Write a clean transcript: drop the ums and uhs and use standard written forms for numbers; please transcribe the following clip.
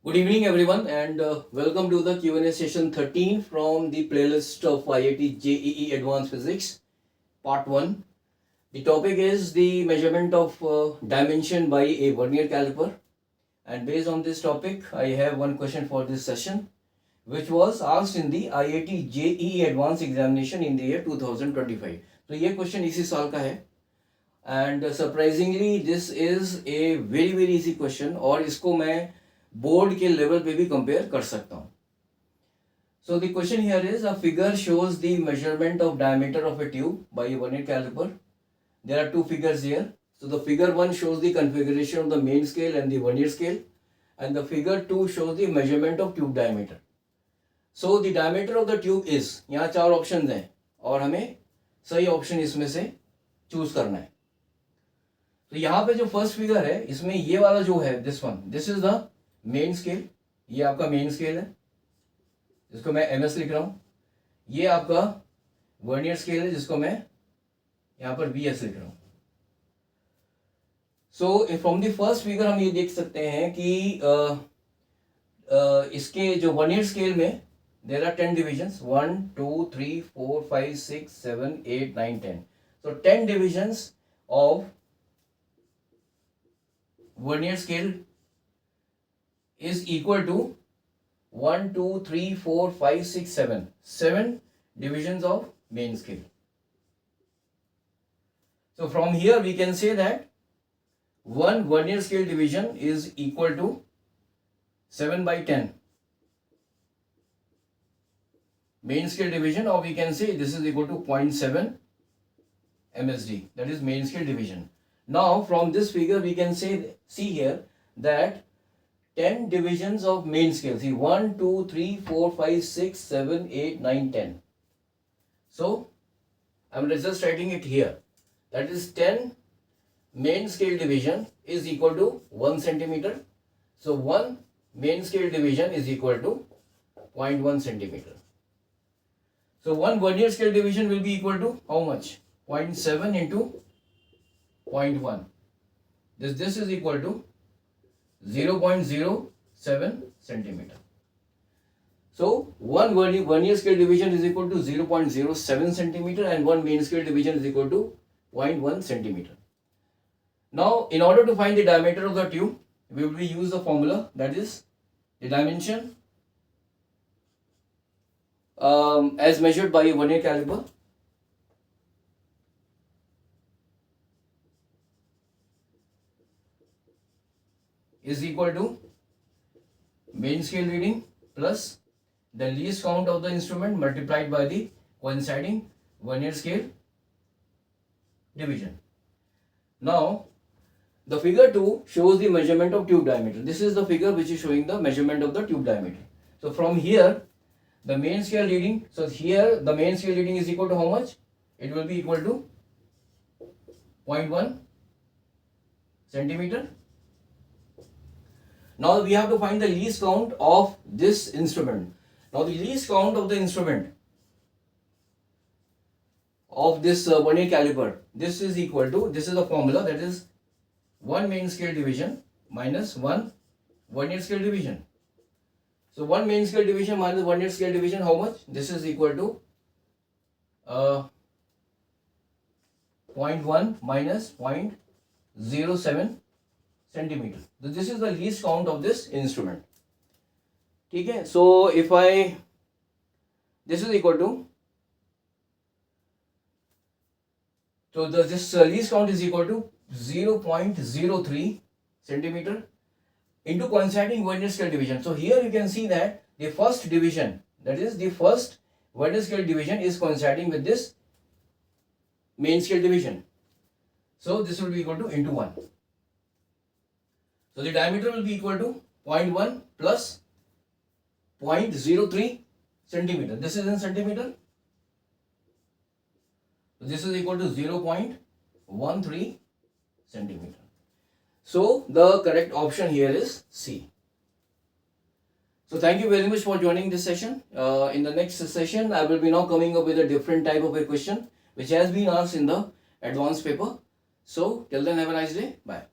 Good evening, everyone, and welcome to the Q&A session 13 from the playlist of IIT JEE Advanced Physics, Part 1. The topic is the measurement of dimension by a vernier caliper. And based on this topic, I have one question for this session, which was asked in the IIT JEE Advanced Examination in the year 2025. तो ये question इसी साल का है. And surprisingly, this is a very easy question और इसको मैं board के लेवल पे भी कंपेयर कर सकता हूँ. So the question here is, a figure shows the measurement of diameter of a tube by a vernier caliper. There are two figures here. So the figure 1 shows the configuration of the main scale and the vernier scale, and the figure 2 shows the measurement of tube diameter. So the diameter of the tube is, यहाँ चार options हैं और हमें सही option इसमें से choose करना है. तो यहाँ पे जो फर्स्ट फिगर है इसमें ये वाला जो है this is the main scale. ये आपका मेन स्केल है, जिसको मैं एमएस लिख रहा हूं. ये आपका वर्नियर स्केल है, जिसको मैं यहां पर वीएस लिख रहा हूं. So from the first figure हम ये देख सकते हैं कि इसके जो वर्नियर स्केल में there are 10 divisions. 1 2 3 4 5 6 7 8 9 10. So 10 divisions of vernier scale is equal to 1 2 3 4 5 6 7 divisions of main scale. So from here we can say that one vernier scale division is equal to 7 by 10 main scale division, or we can say this is equal to 0.7 MSD, that is main scale division. Now from this figure we can see here that 10 divisions of main scale. See 1 2 3 4 5 6 7 8 9 10. So I'm just writing it here. That is 10 main scale division is equal to 1 centimeter. So 1 main scale division is equal to 0.1 centimeter. So 1 vernier scale division will be equal to how much? 0.7 into 0.1. This is equal to 0.07 centimeter. So one vernier scale division is equal to 0.07 centimeter and one main scale division is equal to 0.1 centimeter. Now in order to find the diameter of the tube, we will use the formula, that is the dimension as measured by a vernier caliper is equal to main scale reading plus the least count of the instrument multiplied by the coinciding vernier scale division. Now the figure 2 shows the measurement of tube diameter. This is the figure which is showing the measurement of the tube diameter. So from here the main scale reading, so here the main scale reading is equal to how much? It will be equal to 0.1 centimeter. Now we have to find the least count of this instrument. Now the least count of the instrument of this vernier caliper, this is equal to, this is the formula, that is 1 main scale division minus 1 vernier scale division. So 1 main scale division minus vernier scale division, how much? This is equal to 0.1 minus 0.07 centimeter. So this is the least count of this instrument. Okay, so if this is equal to, so this least count is equal to 0.03 centimeter into coinciding vernier scale division. So here you can see that the first division, that is the first vernier scale division, is coinciding with this main scale division. So this will be equal to into 1. So the diameter will be equal to 0.1 plus 0.03 centimeter. This is in centimeter. So this is equal to 0.13 centimeter. So the correct option here is C. So thank you very much for joining this session. In the next session, I will be now coming up with a different type of a question which has been asked in the advanced paper. So till then, have a nice day. Bye.